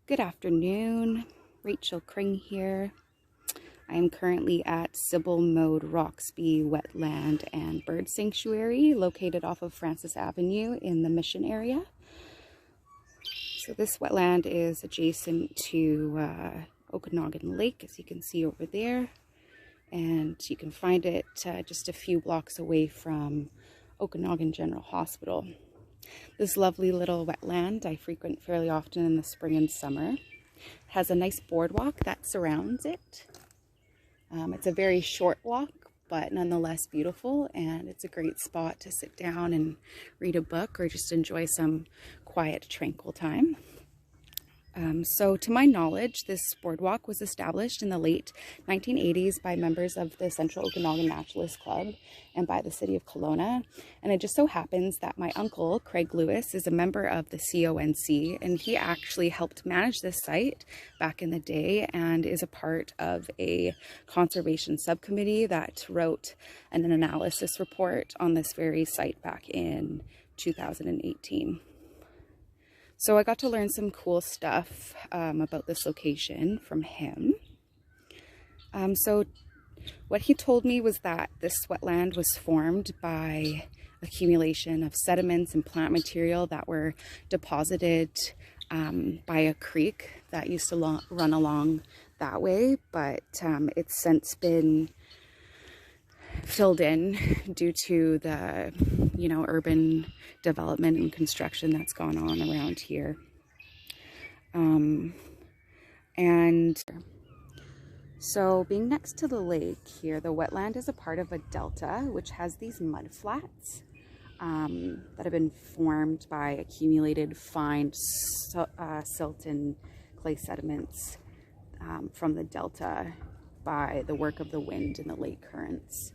Good afternoon, Rachel Kring here. I am currently at Maude-Roxby Wetland and Bird Sanctuary located off of Francis Avenue in the Mission area. So this wetland is adjacent to Okanagan Lake, as you can see over there, and you can find it just a few blocks away from Okanagan General Hospital. This lovely little wetland I frequent fairly often in the spring and summer. It has a nice boardwalk that surrounds it. It's a very short walk, but nonetheless beautiful, and it's a great spot to sit down and read a book or just enjoy some quiet, tranquil time. So to my knowledge, this boardwalk was established in the late 1980s by members of the Central Okanagan Naturalist Club and by the city of Kelowna. And it just so happens that my uncle, Craig Lewis, is a member of the CONC, and he actually helped manage this site back in the day and is a part of a conservation subcommittee that wrote an analysis report on this very site back in 2018. So I got to learn some cool stuff about this location from him. So what he told me was that this wetland was formed by accumulation of sediments and plant material that were deposited by a creek that used to run along that way, but it's since been filled in due to the urban development and construction that's gone on around here. And so being next to the lake here, the wetland is a part of a delta which has these mud flats that have been formed by accumulated fine silt and clay sediments from the delta by the work of the wind and the lake currents.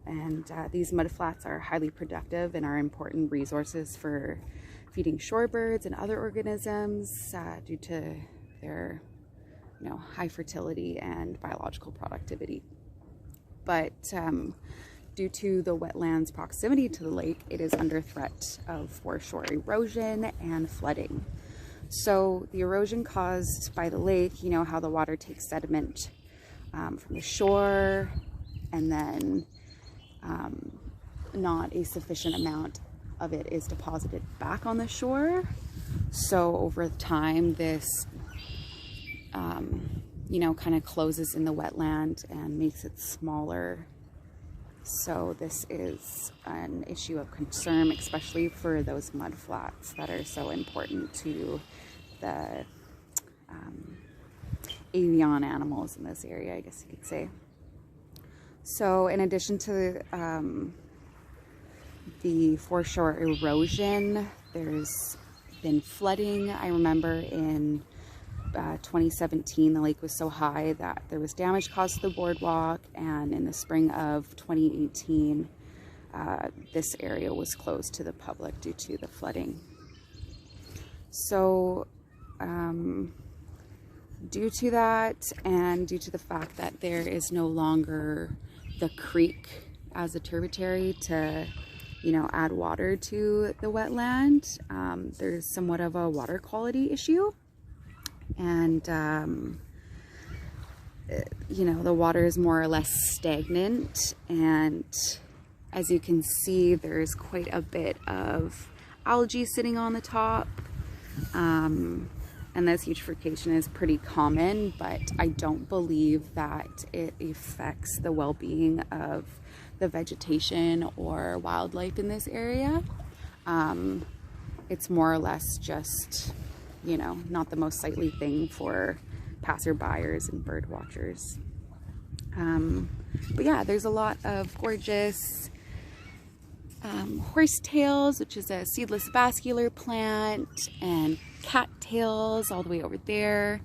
And these mudflats are highly productive and are important resources for feeding shorebirds and other organisms due to their high fertility and biological productivity. But due to the wetland's proximity to the lake, it is under threat of foreshore erosion and flooding. So the erosion caused by the lake, how the water takes sediment from the shore, and then not a sufficient amount of it is deposited back on the shore. So over time, this kind of closes in the wetland and makes it smaller. So this is an issue of concern, especially for those mud flats that are so important to the avian animals in this area, I guess you could say. So in addition to the foreshore erosion, there's been flooding. I remember in 2017, the lake was so high that there was damage caused to the boardwalk, and in the spring of 2018, this area was closed to the public due to the flooding. So due to that, and due to the fact that there is no longer the creek as a tributary to add water to the wetland, there's somewhat of a water quality issue, and the water is more or less stagnant, and as you can see, there's quite a bit of algae sitting on the top, and this eutrophication is pretty common, but I don't believe that it affects the well-being of the vegetation or wildlife in this area. It's more or less just, not the most sightly thing for passerbyers and bird watchers. But yeah, there's a lot of gorgeous horsetails, which is a seedless vascular plant, and cattails all the way over there,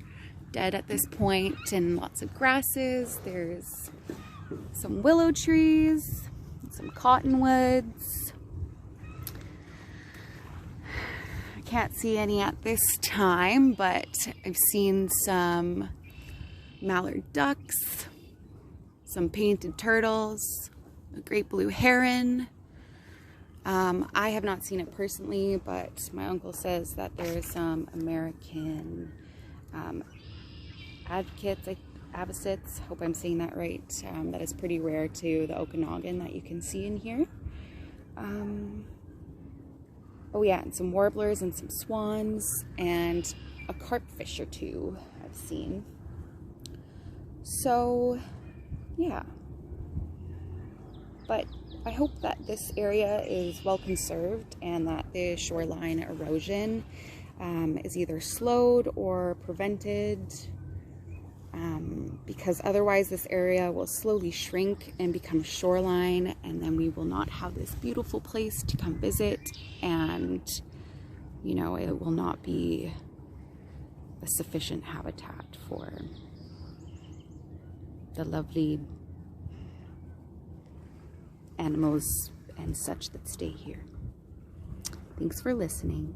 dead at this point, and lots of grasses. There's some willow trees, some cottonwoods. I can't see any at this time, but I've seen some mallard ducks, some painted turtles, a great blue heron. I have not seen it personally, but my uncle says that there's some American avocets, hope I'm saying that right. That is pretty rare to the Okanagan that you can see in here. Oh yeah, and some warblers and some swans and a carpfish or two I've seen. So yeah, but I hope that this area is well conserved and that the shoreline erosion is either slowed or prevented, because otherwise this area will slowly shrink and become shoreline, and then we will not have this beautiful place to come visit, and you know, it will not be a sufficient habitat for the lovely animals and such that stay here. Thanks for listening.